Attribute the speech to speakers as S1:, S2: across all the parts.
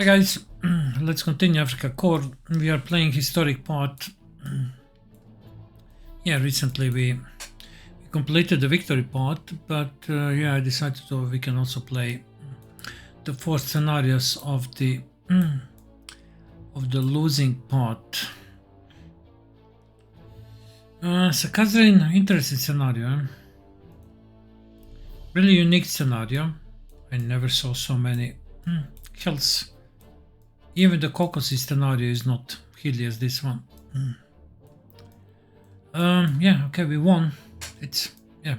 S1: Hey guys, let's continue Afrika Korps. We are playing historic part. Yeah, recently we completed the victory part, but yeah, I decided we can also play the 4 scenarios of the losing part. So Catherine, interesting scenario. Really unique scenario. I never saw so many kills. Even the Caucasus scenario is not hilly as this one. Yeah, okay, we won. It's, yeah,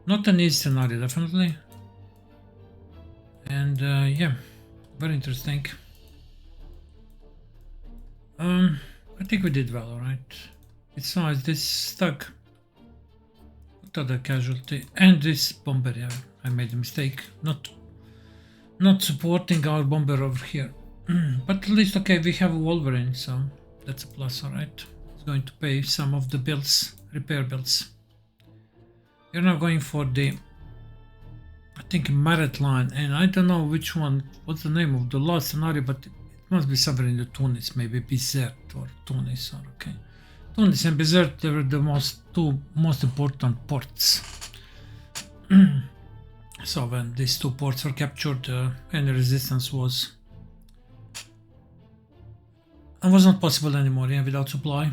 S1: not an easy scenario, definitely. And yeah, very interesting. I think we did well, alright. It's nice, this stuck. What other casualty? And this bomber, yeah, I made a mistake. Not supporting our bomber over here. But at least, okay, we have a Wolverine, so that's a plus, alright. It's going to pay some of the bills, repair bills. We're now going for the, I think, Mareth line, and I don't know which one, what's the name of the last scenario, but it must be somewhere in the Tunis, maybe Bizerte or Tunis, or okay. Tunis and Bizerte, they were the two most important ports. So when these 2 ports were captured, any resistance was not possible anymore, yeah, without supply.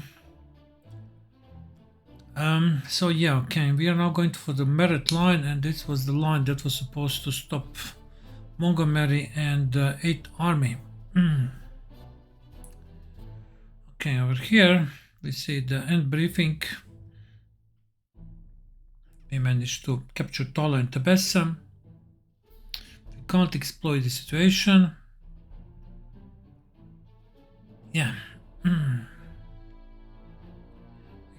S1: So yeah, okay, we are now going for the Mareth line, and this was the line that was supposed to stop Montgomery and 8th Army. Okay, over here we see the end briefing. We managed to capture Tolo and Tebessem. We can't exploit the situation. Yeah. We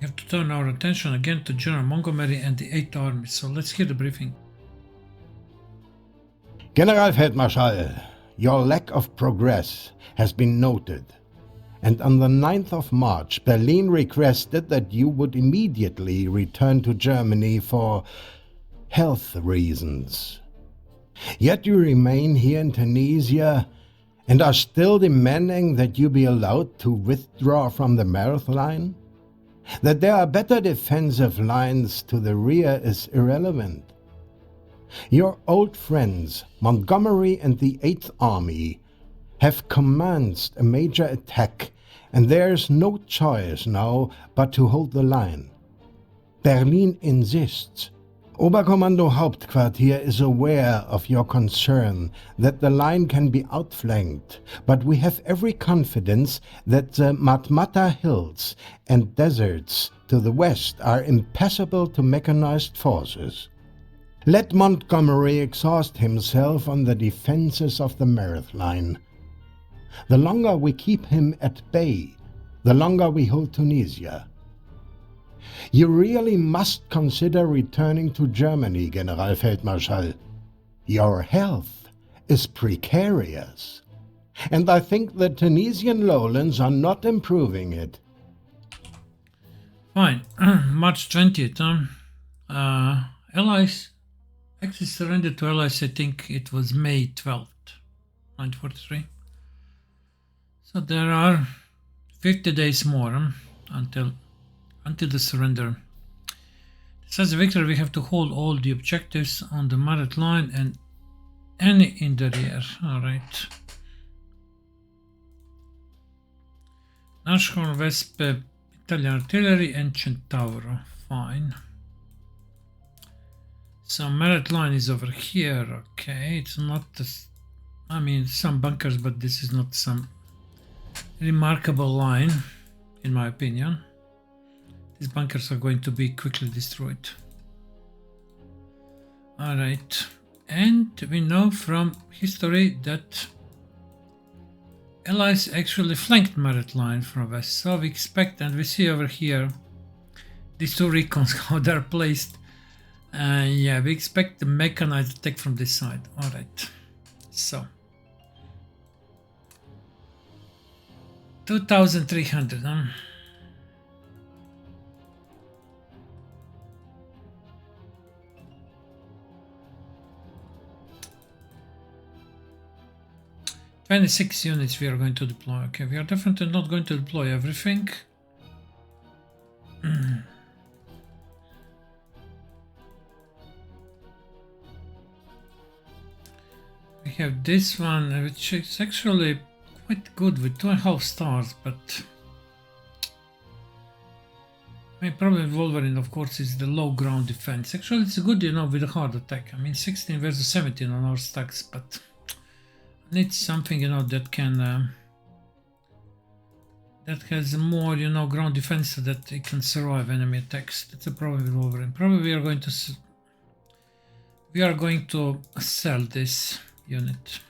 S1: have to turn our attention again to General Montgomery and the 8th Army. So let's hear the briefing.
S2: Generalfeldmarschall, your lack of progress has been noted, and on the 9th of March, Berlin requested that you would immediately return to Germany for health reasons. Yet you remain here in Tunisia and are still demanding that you be allowed to withdraw from the Mareth line? That there are better defensive lines to the rear is irrelevant. Your old friends, Montgomery and the 8th Army, have commenced a major attack, and there is no choice now but to hold the line. Berlin insists. Oberkommando Hauptquartier is aware of your concern that the line can be outflanked, but we have every confidence that the Matmata hills and deserts to the west are impassable to mechanized forces. Let Montgomery exhaust himself on the defenses of the Mareth line. The longer we keep him at bay, the longer we hold Tunisia. You really must consider returning to Germany, Generalfeldmarschall. Your health is precarious, and I think the Tunisian lowlands are not improving it.
S1: Fine. March 20th. Allies actually surrendered to Allies, I think it was May 12th, 1943. So there are 50 days more until the surrender. Besides the victory, we have to hold all the objectives on the Mareth line and any in the rear. Alright. Nashorn, Vespe, Italian artillery, and Centauro. Fine. So Mareth line is over here. Okay, it's not. I mean, some bunkers, but this is not some remarkable line, in my opinion. These bunkers are going to be quickly destroyed. Alright, and we know from history that Allies actually flanked Mareth line from west, so we expect, and we see over here these 2 recons, how they're placed. Yeah, we expect the mechanized attack from this side. Alright, so 2,300, huh? 26 units we are going to deploy. Okay, we are definitely not going to deploy everything. We have this one, which is actually quite good with 2.5 stars, but I mean, probably Wolverine, of course, is the low ground defense. Actually, it's good, you know, with a hard attack. I mean, 16 versus 17 on our stacks, but need something, you know, that can that has more, you know, ground defense so that it can survive enemy attacks. That's a problem with Wolverine. Probably we are going to sell this unit.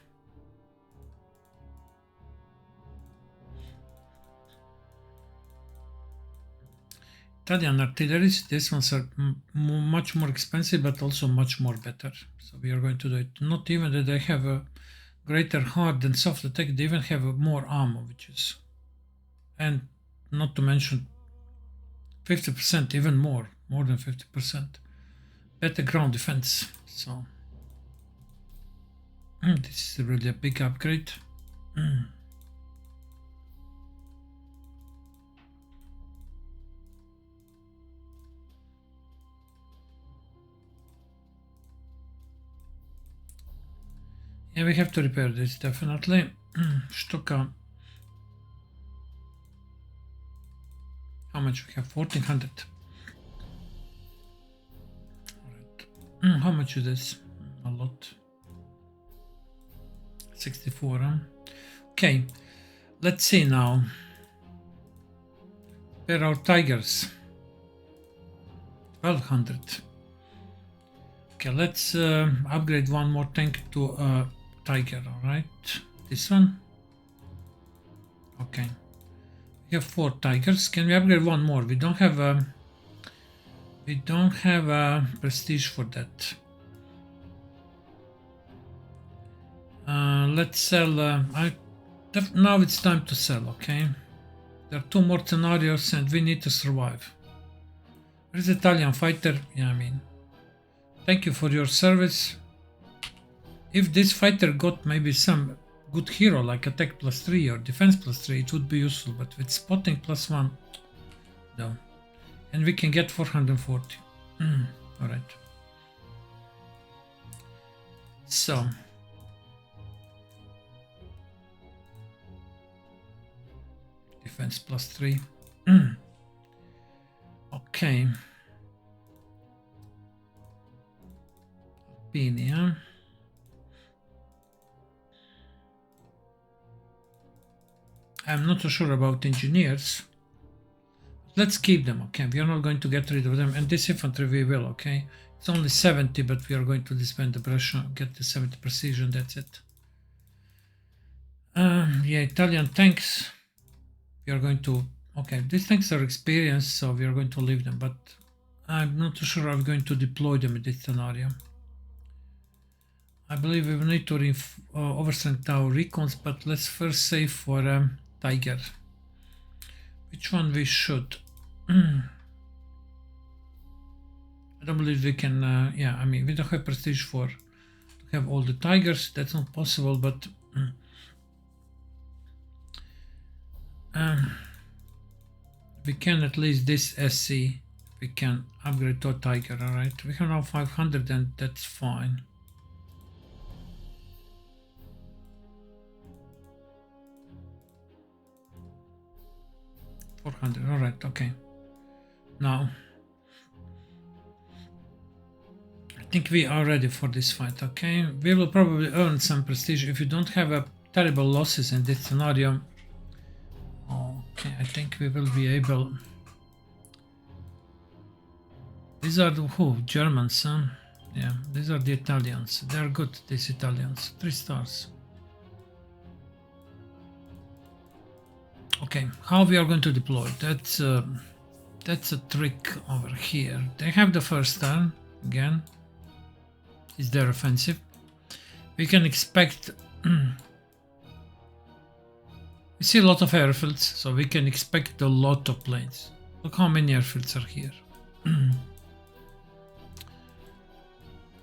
S1: Italian artillery, these ones are much more expensive, but also much more better. So we are going to do it. Not even that they have a greater hard and soft attack, they even have more ammo, which is, and not to mention 50%, even more than 50%. Better ground defense. So this is really a big upgrade. Yeah, we have to repair this definitely. Stuka. How much we have? 1400. Alright. How much is this? A lot. 64, huh? Okay. Let's see now. Where are our tigers? 1200. Okay, let's upgrade one more tank to a tiger, alright? This one? Okay. We have 4 tigers. Can we upgrade one more? We don't have a prestige for that. Let's sell. Now it's time to sell, okay? There are 2 more scenarios and we need to survive. Where's the Italian fighter? Yeah, I mean, thank you for your service. If this fighter got maybe some good hero like attack +3 or defense +3, it would be useful, but with spotting +1, no. And we can get 440. Alright. So. Defense +3. Okay. Albania. I'm not so sure about engineers. Let's keep them, okay? We are not going to get rid of them, and this infantry we will, okay? It's only 70, but we are going to disband the pressure, get the 70 precision, that's it. Yeah, Italian tanks. We are going to, okay, these tanks are experienced, so we are going to leave them, but I'm not too sure I'm going to deploy them in this scenario. I believe we will need to overstrength our recons, but let's first save for Tiger. Which one we should? I don't believe we can, yeah, I mean, we don't have prestige to have all the Tigers, that's not possible, but we can at least this SC, we can upgrade to a Tiger, alright? We have now 500 and that's fine. $400, alright, okay. Now, I think we are ready for this fight, okay? We will probably earn some prestige if you don't have a terrible losses in this scenario. Okay, I think we will be able. These are the Germans, huh? Yeah, these are the Italians. They are good, these Italians. 3 stars. Okay, how we are going to deploy? That's a trick over here. They have the first star again. Is their offensive? We can expect. We see a lot of airfields, so we can expect a lot of planes. Look how many airfields are here.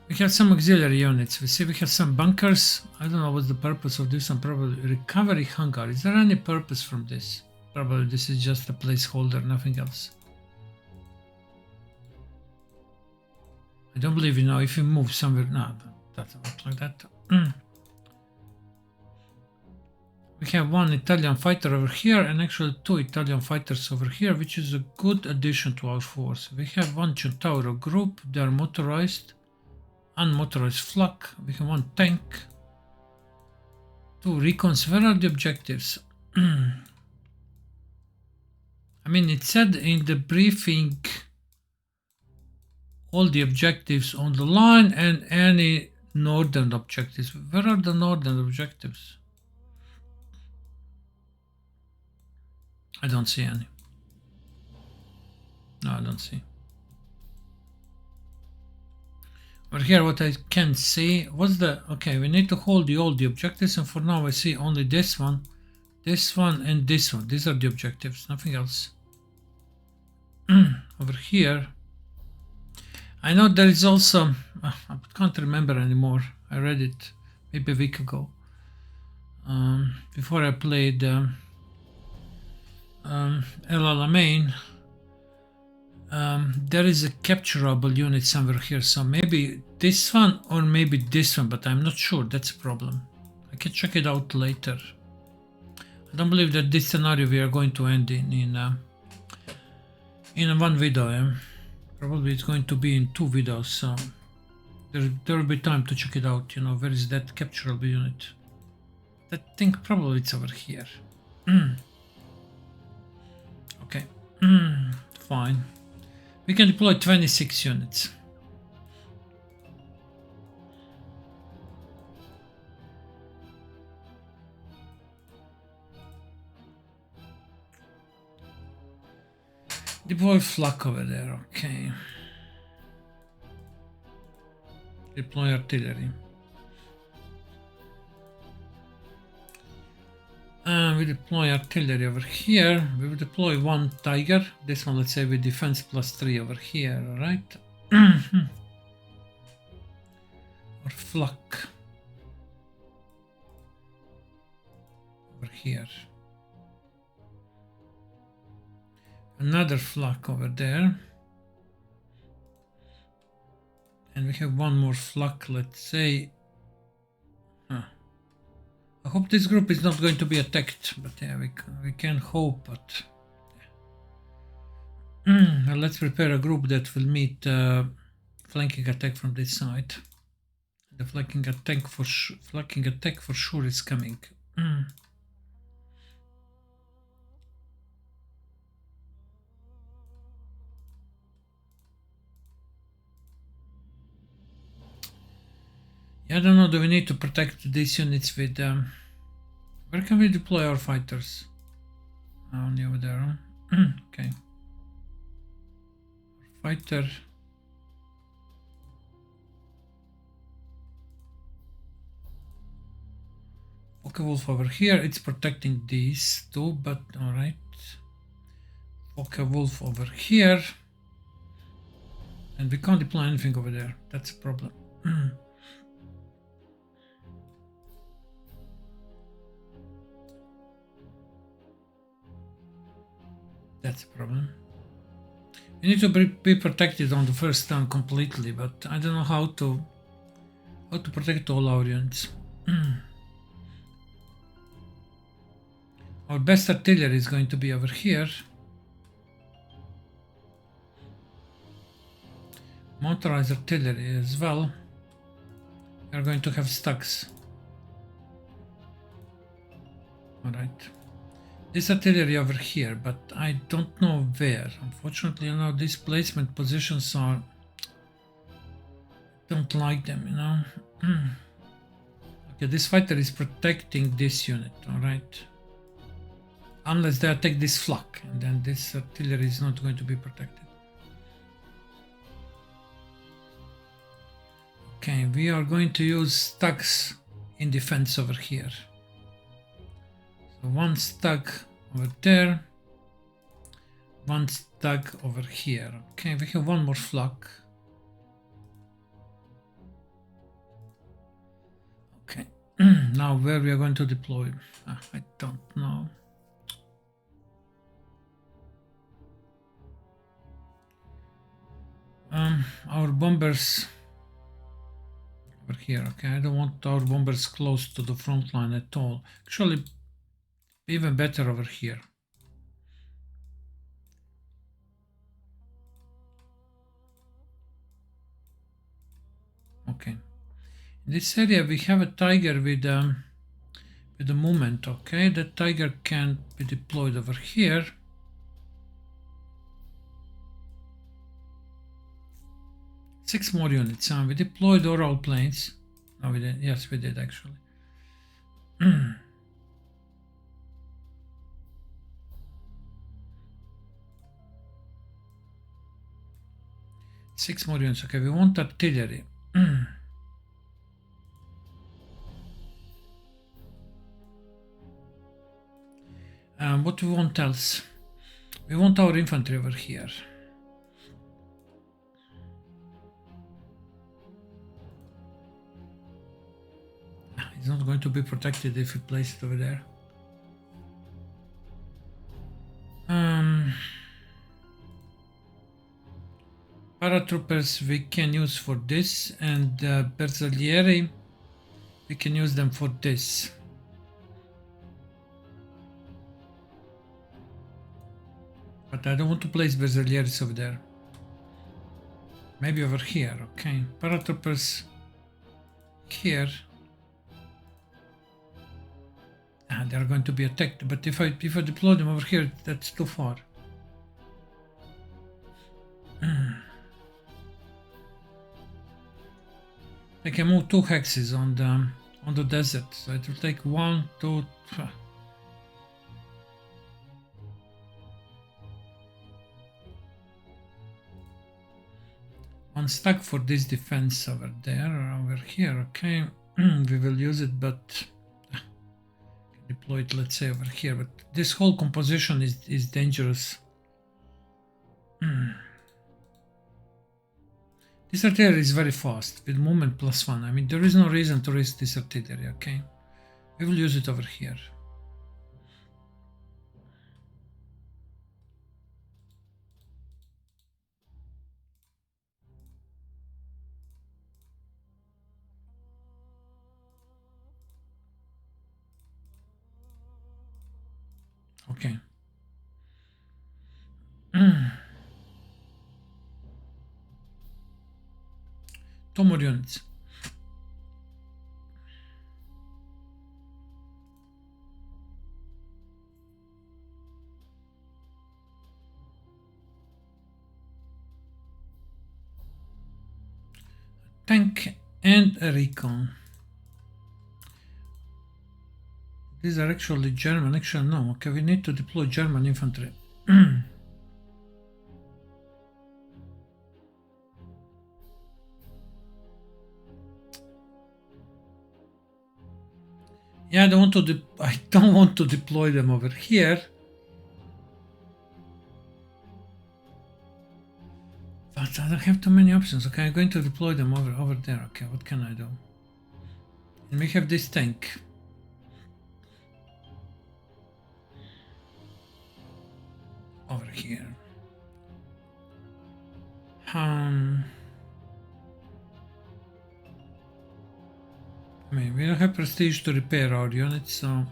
S1: We have some auxiliary units. We see we have some bunkers. I don't know what's the purpose of this one. Probably recovery hangar. Is there any purpose from this? Probably this is just a placeholder, nothing else. I don't believe, you know, if you move somewhere. No, that doesn't look like that. We have one Italian fighter over here and actually two Italian fighters over here, which is a good addition to our force. We have one Centauro group. They are motorized. Unmotorized flak. We have one tank. Two recons. Where are the objectives? I mean, it said in the briefing all the objectives on the line and any northern objectives. Where are the northern objectives? I don't see any. No, I don't see. Over here, what I can see, what's the, okay, we need to hold all the objectives, and for now I see only this one, and this one. These are the objectives, nothing else. Over here, I know there is also, I can't remember anymore. I read it maybe a week ago, before I played El Alamein. There is a capturable unit somewhere here, so maybe this one or maybe this one, but I'm not sure. That's a problem. I can check it out later. I don't believe that this scenario we are going to end in one video. Probably it's going to be in 2 videos, so there will be time to check it out. You know, where is that capturable unit? I think probably it's over here. Okay, fine. We can deploy 26 units. Deploy flak over there, okay. Deploy artillery. We deploy artillery over here. We will deploy one Tiger. This one, let's say, with defense +3 over here, alright? Or flak. Over here. Another flak over there. And we have one more flak, let's say. I hope this group is not going to be attacked, but yeah, we can hope, but yeah. Let's prepare a group that will meet flanking attack from this side. The flanking attack for sure is coming. Yeah, I don't know, do we need to protect these units with... where can we deploy our fighters? Only over there, huh? Okay. Fighter... Focke-Wulf over here, it's protecting these two, but alright. Focke-Wulf over here. And we can't deploy anything over there, that's a problem. That's a problem. You need to be protected on the first turn completely, but I don't know how to protect all our units. Our best artillery is going to be over here. Motorized artillery as well. We are going to have stacks. Alright. This artillery over here, but I don't know where. Unfortunately, you know, these placement positions are... don't like them, you know. Okay, this fighter is protecting this unit, alright. Unless they attack this flak, and then this artillery is not going to be protected. Okay, we are going to use stacks in defense over here. So one stack over there, one stack over here. Okay, we have one more flak. Now where we are going to deploy? I don't know. Our bombers over here. Okay, I don't want our bombers close to the front line at all. Actually, even better over here. Okay. In this area we have a Tiger with a movement. Okay, that Tiger can be deployed over here. Six more units. We deployed all planes. No, we did. Yes, we did actually. 6 more units. Okay, we want artillery. What we want else? We want our infantry over here. It's not going to be protected if we place it over there. Paratroopers we can use for this, and Bersaglieri we can use them for this. But I don't want to place Bersaglieris over there. Maybe over here, okay. Paratroopers here. They are going to be attacked, but if I deploy them over here, that's too far. I can move 2 hexes on the desert, so it will take 1, 2, 3. One stack for this defense over there or over here. Okay, we will use it, but deploy it, let's say, over here. But this whole composition is dangerous. This artillery is very fast with movement +1. I mean, there is no reason to risk this artillery. Okay, we will use it over here. Okay. 2 more units. Tank and a recon. These are actually German. Actually, no. Okay, we need to deploy German infantry. Yeah, I don't want to deploy them over here. But I don't have too many options. Okay, I'm going to deploy them over there. Okay, what can I do? And we have this tank. Over here. I mean, we don't have prestige to repair our units, so...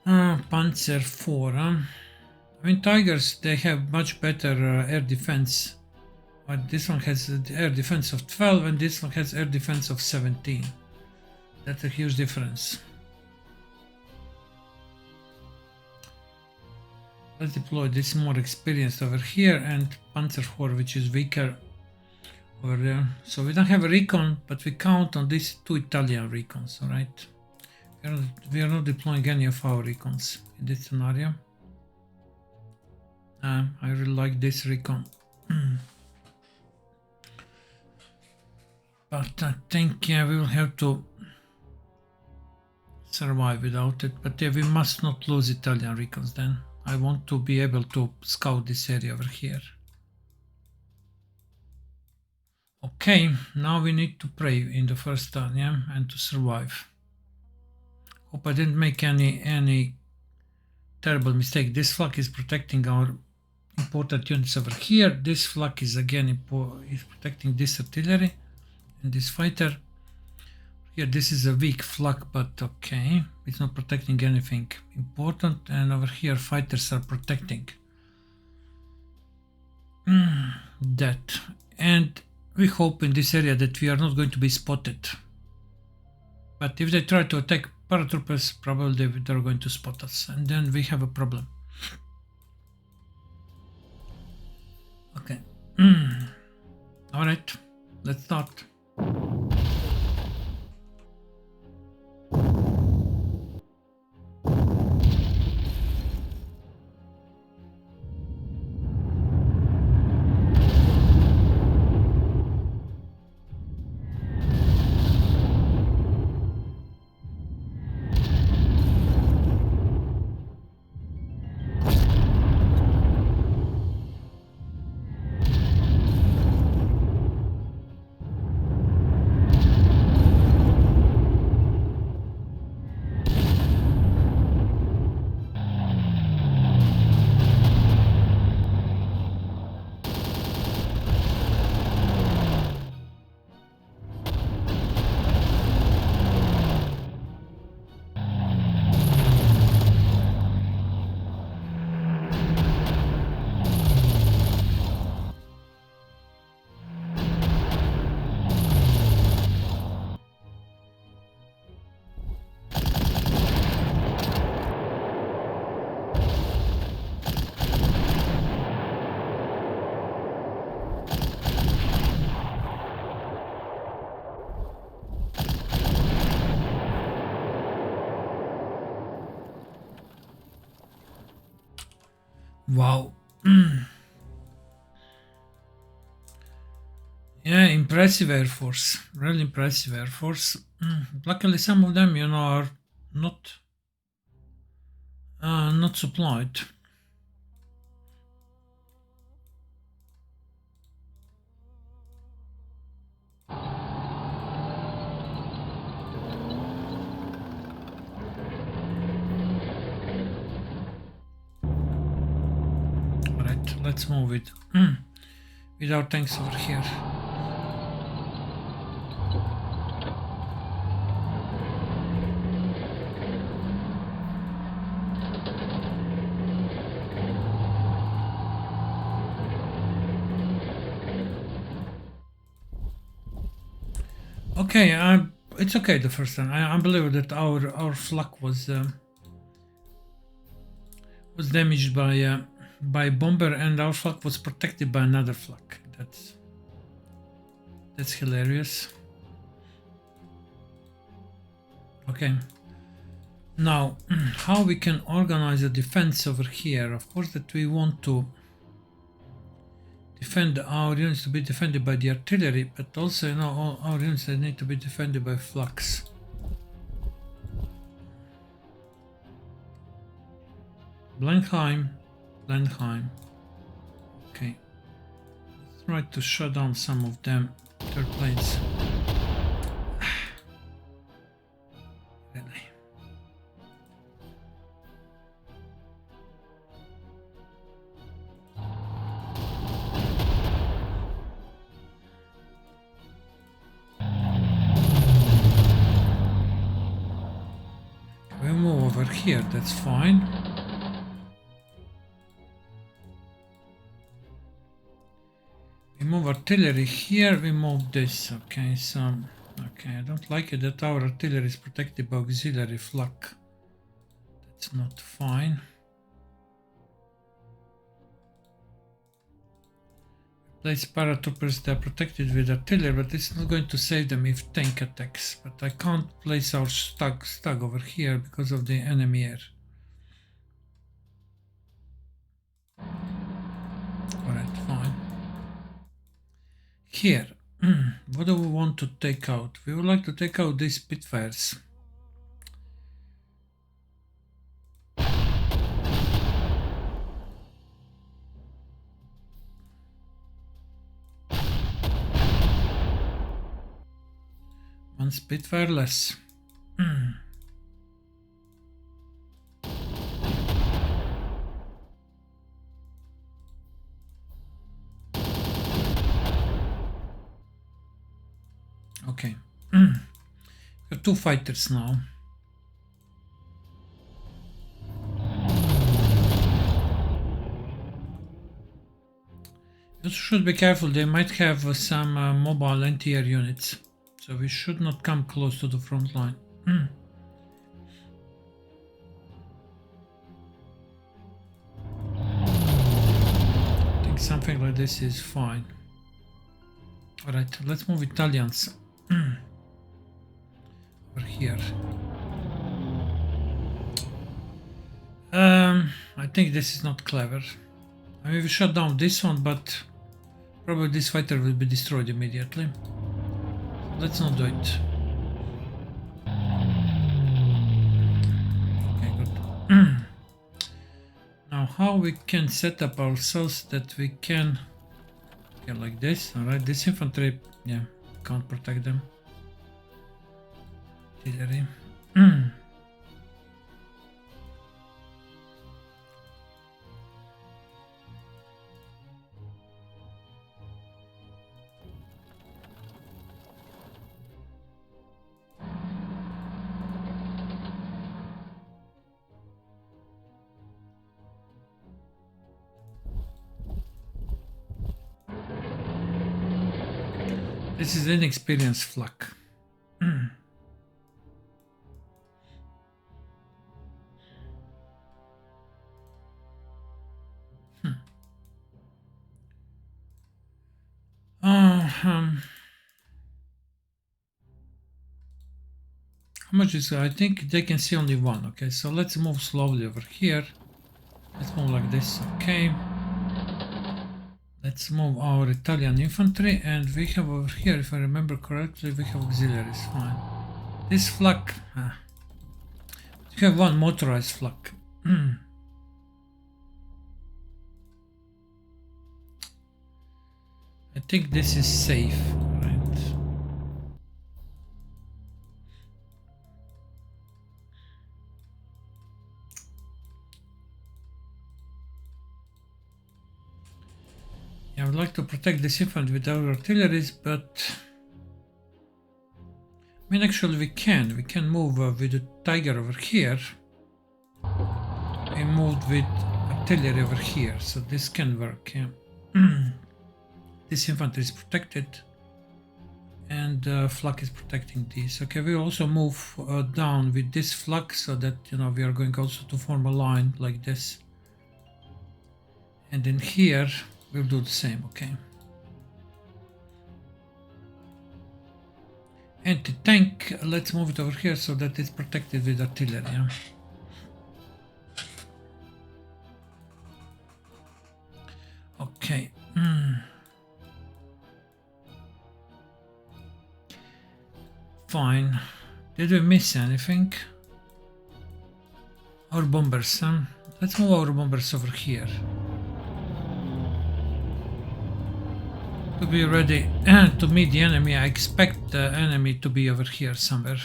S1: Panzer 4, huh? I mean, Tigers, they have much better air defense. But this one has air defense of 12 and this one has air defense of 17. That's a huge difference. Let's deploy this more experienced over here and Panzer 4, which is weaker over there. So we don't have a recon, but we count on these 2 Italian recons, alright? We are not deploying any of our recons in this scenario. I really like this recon. But I think, yeah, we will have to survive without it. But yeah, we must not lose Italian recons then. I want to be able to scout this area over here. Okay, now we need to pray in the first turn, yeah, and to survive. Hope I didn't make any terrible mistake. This flag is protecting our important units over here. This flag is again is protecting this artillery and this fighter. Here, this is a weak flag, but okay, it's not protecting anything important. And over here, fighters are protecting that. And we hope in this area that we are not going to be spotted. But if they try to attack paratroopers, probably they're going to spot us, and then we have a problem. Okay. All right, let's start. Wow. Yeah, impressive Air Force. Really impressive Air Force. Luckily, some of them, are not supplied. Alright, let's move it. With our tanks over here. Okay, it's okay the first time. I believe that our flak was damaged by bomber, and our flak was protected by another flak. That's hilarious. Okay. Now, how we can organize a defense over here? Of course, that we want to defend our units to be defended by the artillery, but also, all our units that need to be defended by flaks. Blenheim. Okay. Let's try to shut down some of them. Their planes. Really. We move over here, that's fine. We move artillery here, we move this. Okay, so I don't like it that our artillery is protected by auxiliary flak. That's not fine. Place paratroopers, they are protected with artillery, but it's not going to save them if tank attacks. But I can't place our stag over here because of the enemy air. Alright, fine. Here, what do we want to take out? We would like to take out these Spitfires. one Spitfire less. Okay. We have 2 fighters now. You should be careful, they might have some mobile anti-air units, so we should not come close to the front line. I think something like this is fine. Alright, let's move Italians over here. I think this is not clever. I mean, we shut down this one, but probably this fighter will be destroyed immediately. Let's not do it. Okay, good. Now, how we can set up ourselves that we can... Okay, like this. Alright, this infantry, yeah, can't protect them. Artillery. This is inexperienced flak. How much is... I think they can see only one. Okay, so let's move slowly over here. Let's move like this. Okay. Let's move our Italian infantry, and we have over here, if I remember correctly, we have auxiliaries. Fine. This flak... we have one motorized flak. I think this is safe, right? Yeah, I would like to protect this infantry with our artilleries, but... I mean, actually we can. We can move with the Tiger over here. And move with artillery over here, so this can work, yeah. This infantry is protected, and flak is protecting this. Okay, we also move down with this flak, so that, you know, we are going also to form a line like this. And then here we'll do the same. Okay. Anti-tank, let's move it over here so that it's protected with artillery. Yeah? Okay. Fine. Did we miss anything? Our bombers, let's move our bombers over here. To be ready to meet the enemy. I expect the enemy to be over here somewhere.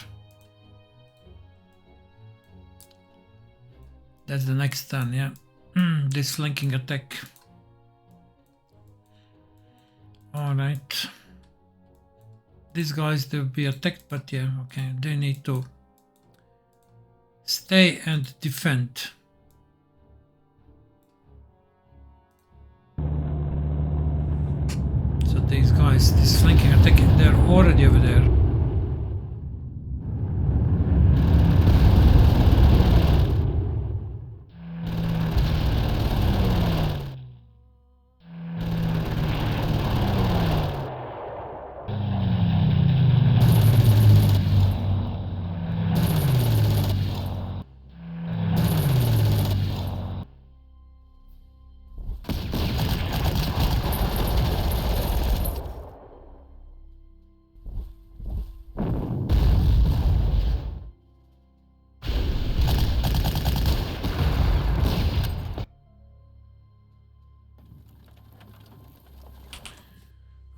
S1: That's the next turn, yeah. This flanking attack. Alright. These guys, they'll be attacked, but yeah, okay. They need to stay and defend. So these guys, this flanking attack, they're already over there.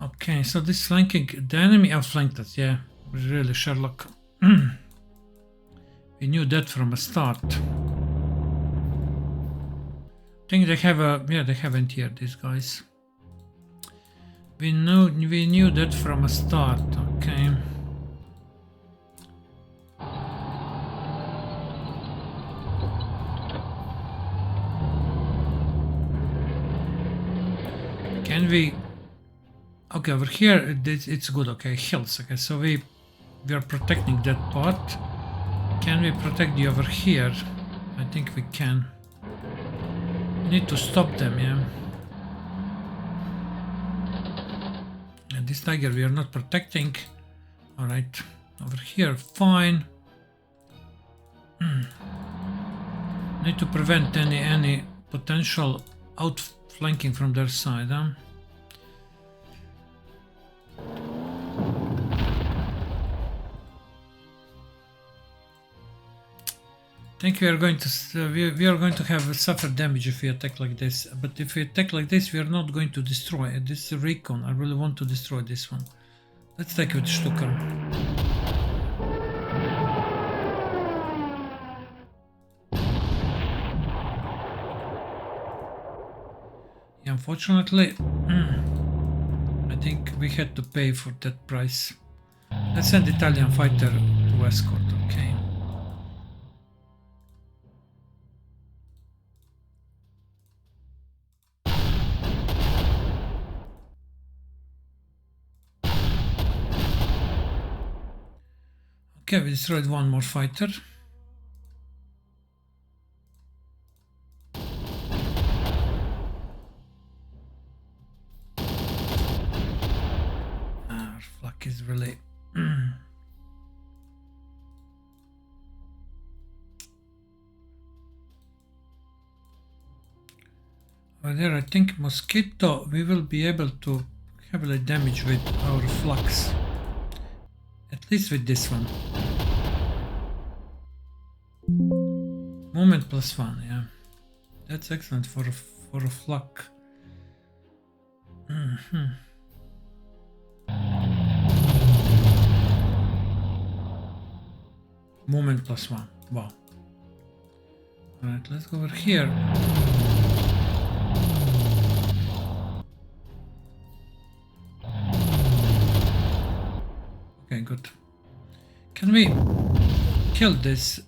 S1: Okay, so this flanking, the enemy outflanked us, yeah. Really, Sherlock. We knew that from the start. I think they have a... yeah, they haven't here, these guys. We knew that from the start, okay. Can we... okay, over here it's good, okay, hills, okay, so we are protecting that part. Can we protect the over here? I think we can. We need to stop them, yeah. And this tiger we are not protecting. Alright, over here, fine. Need to prevent any potential outflanking from their side, huh? I think we are going to have suffer damage if we attack like this. But if we attack like this, we are not going to destroy it. This is recon. I really want to destroy this one. Let's take it with Stucker. Yeah, unfortunately, I think we had to pay for that price. Let's send Italian fighter to escort, okay. Okay, we destroyed one more fighter. Our flak is really... over there, I think Mosquito, we will be able to heavily damage with our flux. At least with this one. Movement +1, yeah. That's excellent for a flak. Movement +1. Wow. Alright, let's go over here. Okay, good. Can we kill this?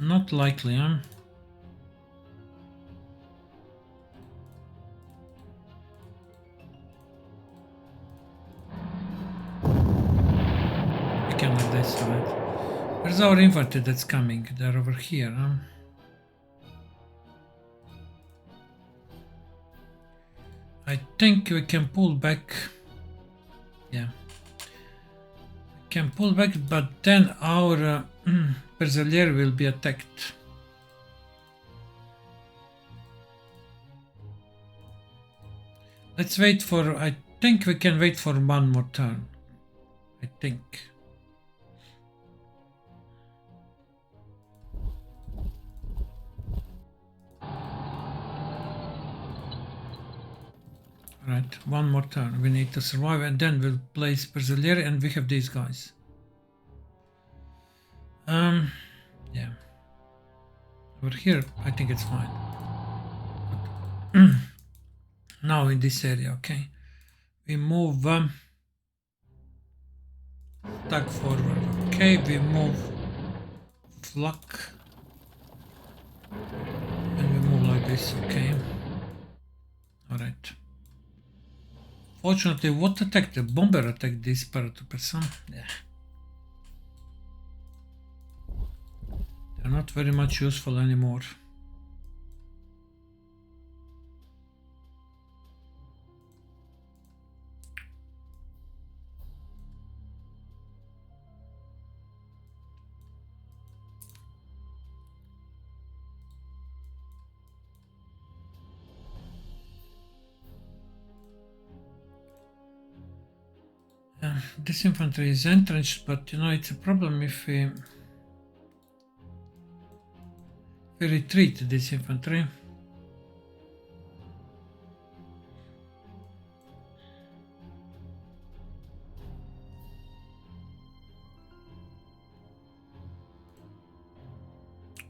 S1: Not likely, huh? We can like this, right? Where's our infantry that's coming? They're over here, huh? I think we can pull back. Yeah. We can pull back, but then our Perselier will be attacked. Let's wait for... I think we can wait for one more turn. I think. Right, one more turn. We need to survive and then we'll place Perselier and we have these guys. Yeah. Over here, I think it's fine. Now in this area, okay. We move tag forward. Okay, we move flak. And we move like this, okay. Alright. Fortunately, what attacked? The bomber attacked this paratrooper. Yeah. They're not very much useful anymore. This infantry is entrenched, but you know, it's a problem if we retreat this infantry.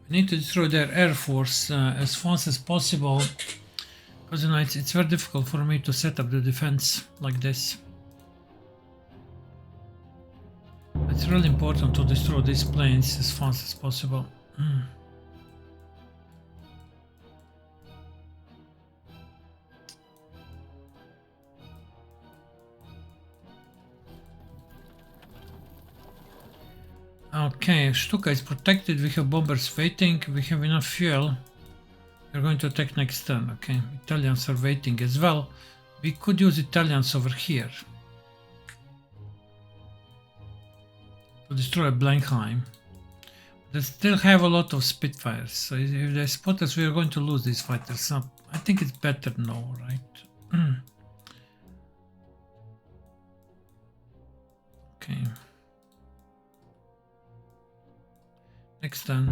S1: We need to destroy their air force as fast as possible, because you know it's very difficult for me to set up the defense like this. It's really important to destroy these planes as fast as possible. Okay, Stuka is protected, we have bombers waiting, we have enough fuel. We're going to attack next turn, okay. Italians are waiting as well. We could use Italians over here to destroy Blenheim. They still have a lot of Spitfires, so if they spot us, we are going to lose these fighters. So I think it's better no, right? Okay. Next turn.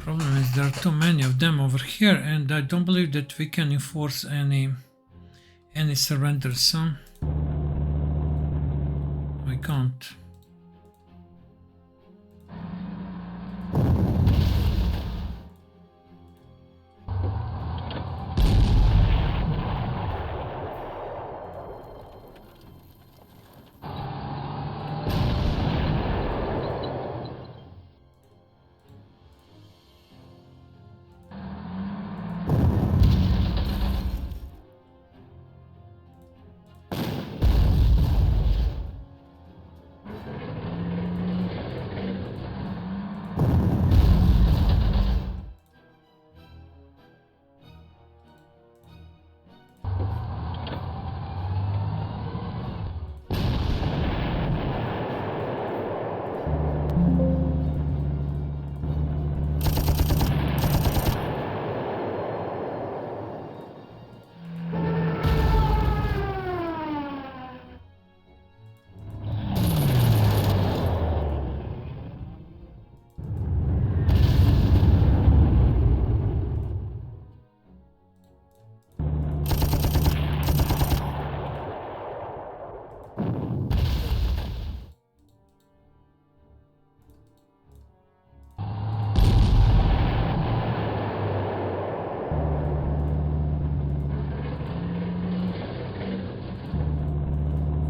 S1: Problem is there are too many of them over here, and I don't believe that we can enforce any surrenders, so we can't.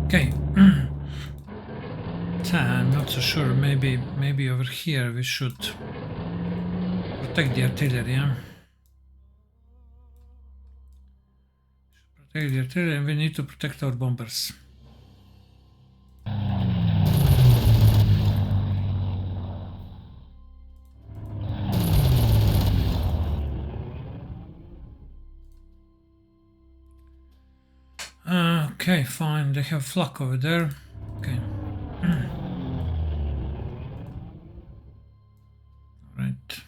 S1: Okay. I'm not so sure. Maybe over here we should protect the artillery. Yeah? Protect the artillery, and we need to protect our bombers. Okay, fine. They have flak over there. Okay. Right.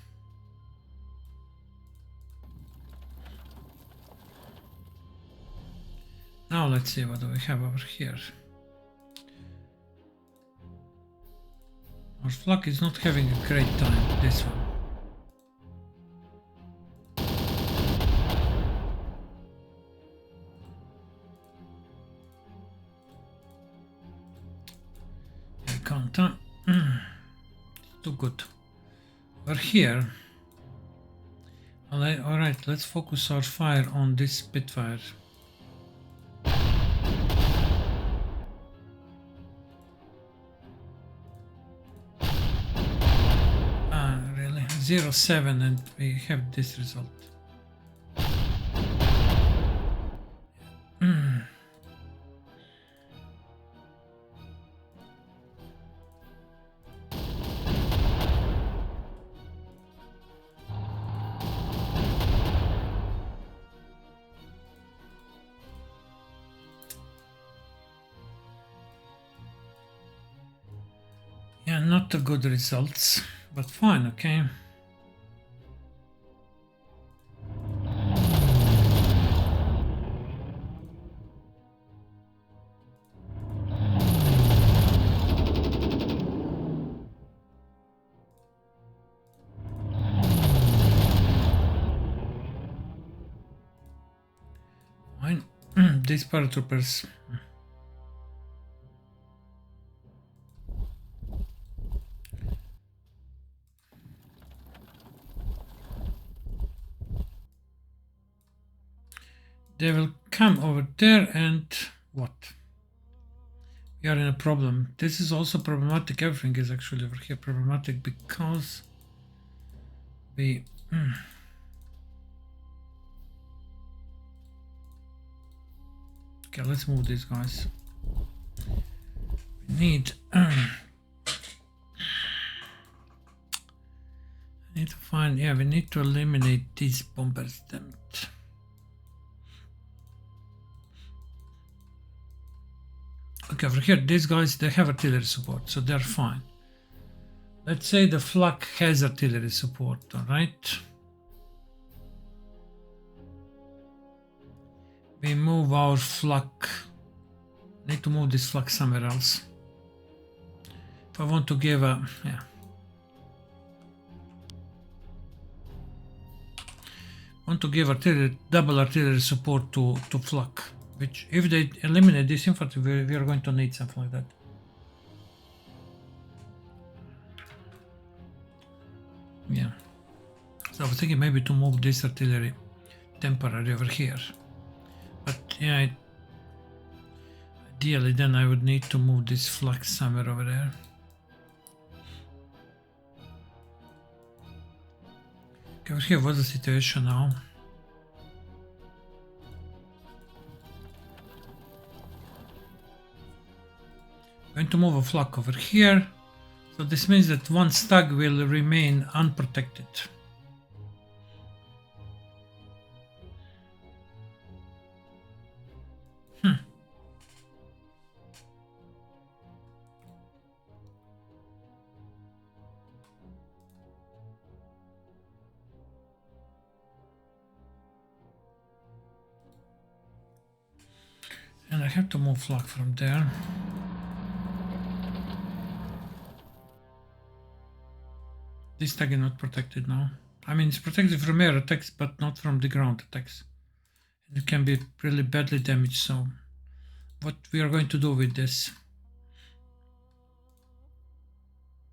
S1: Now let's see what do we have over here. Our flak is not having a great time, this one. Can't. Too good. We're here. Alright, let's focus our fire on this Spitfire. Really? 0.7 and we have this result. Yeah, not a good results, but fine, okay. Fine. These paratroopers. They will come over there and what? We are in a problem. This is also problematic. Everything is actually over here problematic because we... Okay, let's move these guys. We need... I need to find... Yeah, we need to eliminate these bombers. Damn it. Okay, over here, these guys, they have artillery support, so they're fine. Let's say the flak has artillery support, alright? We move our flak. Need to move this flak somewhere else. If I want to give a... yeah. Want to give artillery, double artillery support to flak. Which, if they eliminate this infantry, we are going to need something like that. Yeah. So I was thinking maybe to move this artillery temporarily over here. But yeah, ideally then I would need to move this flak somewhere over there. Okay, over here, what's the situation now? Going to move a flak over here, so this means that one stag will remain unprotected. And I have to move flak from there. This tag is not protected now. I mean, it's protected from air attacks, but not from the ground attacks. It can be really badly damaged, so what we are going to do with this?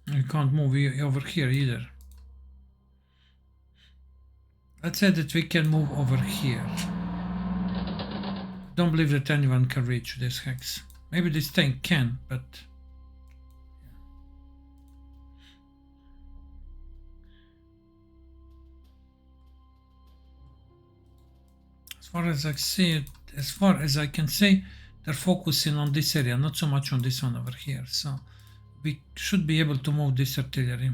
S1: We can't move over here either. Let's say that we can move over here. Don't believe that anyone can reach this hex. Maybe this tank can, but... as far as I see it, as far as I can say, they're focusing on this area, not so much on this one over here. So we should be able to move this artillery.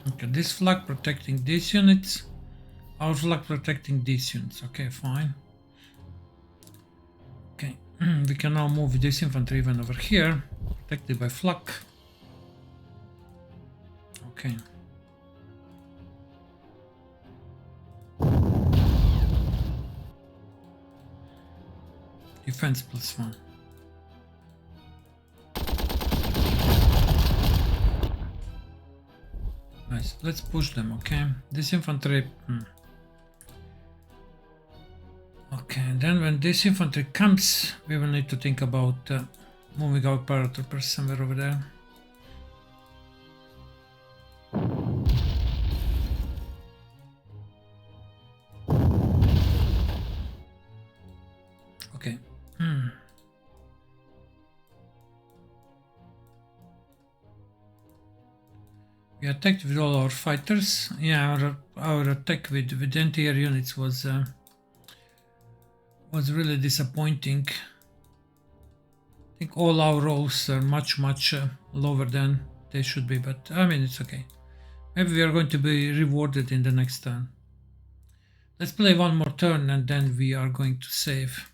S1: Okay, this flag protecting these units, our flag protecting these units. Okay, fine. Okay, we can now move this infantry even over here, protected by flak. Okay. Defense +1. Nice. Let's push them, okay? This infantry... Okay, and then when this infantry comes, we will need to think about moving our paratroopers somewhere over there. Okay. We attacked with all our fighters. Yeah, our attack with anti-air units was really disappointing. I think all our rolls are much lower than they should be, but I mean, it's okay. Maybe we are going to be rewarded in the next turn. Let's play one more turn and then we are going to save.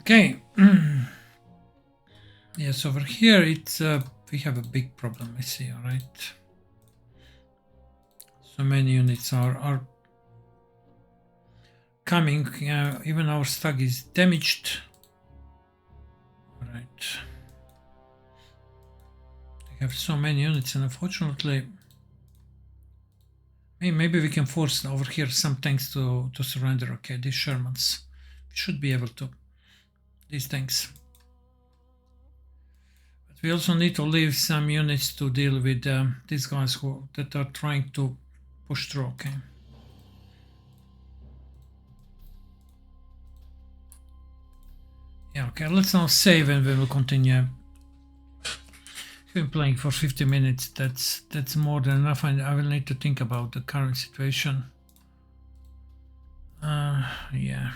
S1: Okay. Yes, over here it's we have a big problem. I see. All right. So many units are coming. Even our stag is damaged. All right. They have so many units, and unfortunately, maybe we can force over here some tanks to surrender. Okay, these Shermans, we should be able to. These tanks. But we also need to leave some units to deal with these guys that are trying to push through. Okay. Yeah. Okay. Let's now save and we will continue. We've been playing for 50 minutes. That's more than enough, and I will need to think about the current situation. Yeah.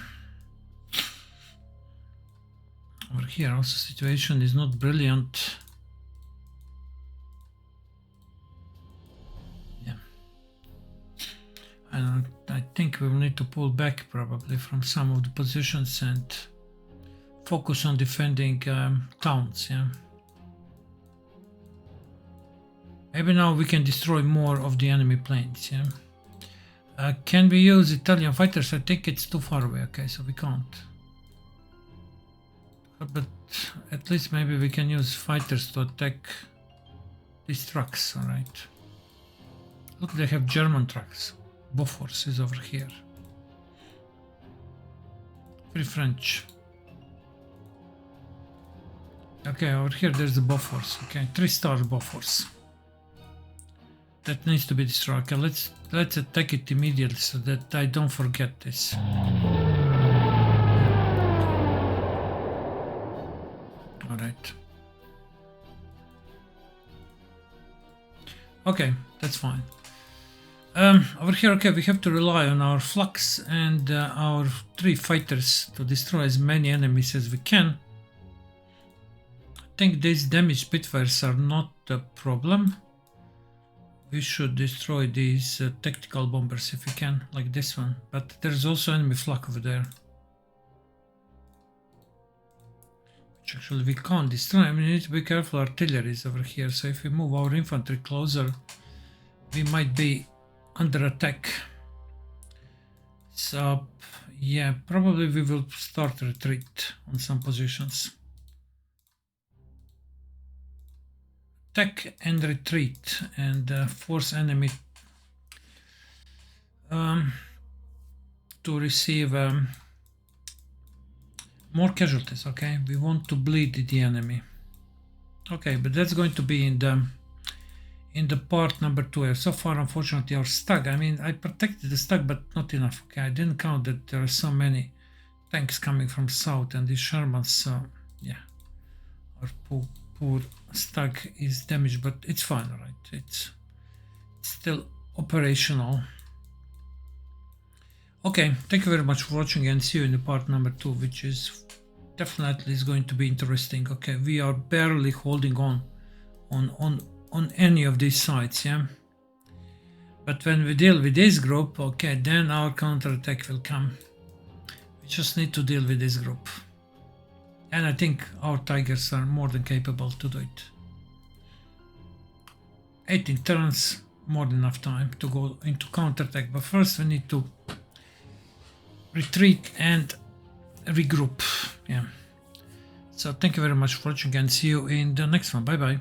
S1: Over here also situation is not brilliant. Yeah. And I think we will need to pull back probably from some of the positions and focus on defending towns. Yeah. Maybe now we can destroy more of the enemy planes. Yeah. Can we use Italian fighters? I think it's too far away. Okay, so we can't. But at least maybe we can use fighters to attack these trucks. All right. Look, they have German trucks. Bofors is over here. Free French. Okay, over here there's the Bofors. Okay, 3-star Bofors. That needs to be destroyed. Okay, let's attack it immediately so that I don't forget this. All right. Okay, that's fine. Over here, okay, we have to rely on our flux and our 3 fighters to destroy as many enemies as we can. I think these damaged Spitfires are not a problem. We should destroy these tactical bombers if we can, like this one. But there's also enemy flak over there. Which actually we can't destroy. I mean, we need to be careful. Artillery is over here. So if we move our infantry closer, we might be under attack. So, yeah, probably we will start retreat on some positions. Attack and retreat and force enemy. to receive more casualties. Okay, we want to bleed the enemy. Okay, but that's going to be in the part number 2. So far, unfortunately, our stag. I mean, I protected the stag, but not enough. Okay, I didn't count that there are so many tanks coming from south and these Shermans. So yeah, our poor stag is damaged, but it's fine. Right, it's still operational. Okay, thank you very much for watching, and see you in the part number 2, which is definitely is going to be interesting. Okay, we are barely holding on any of these sides, yeah. But when we deal with this group, okay, then our counterattack will come. We just need to deal with this group, and I think our Tigers are more than capable to do it. 18 turns, more than enough time to go into counterattack. But first, we need to retreat and regroup. Yeah. So thank you very much for watching, and see you in the next one. Bye bye.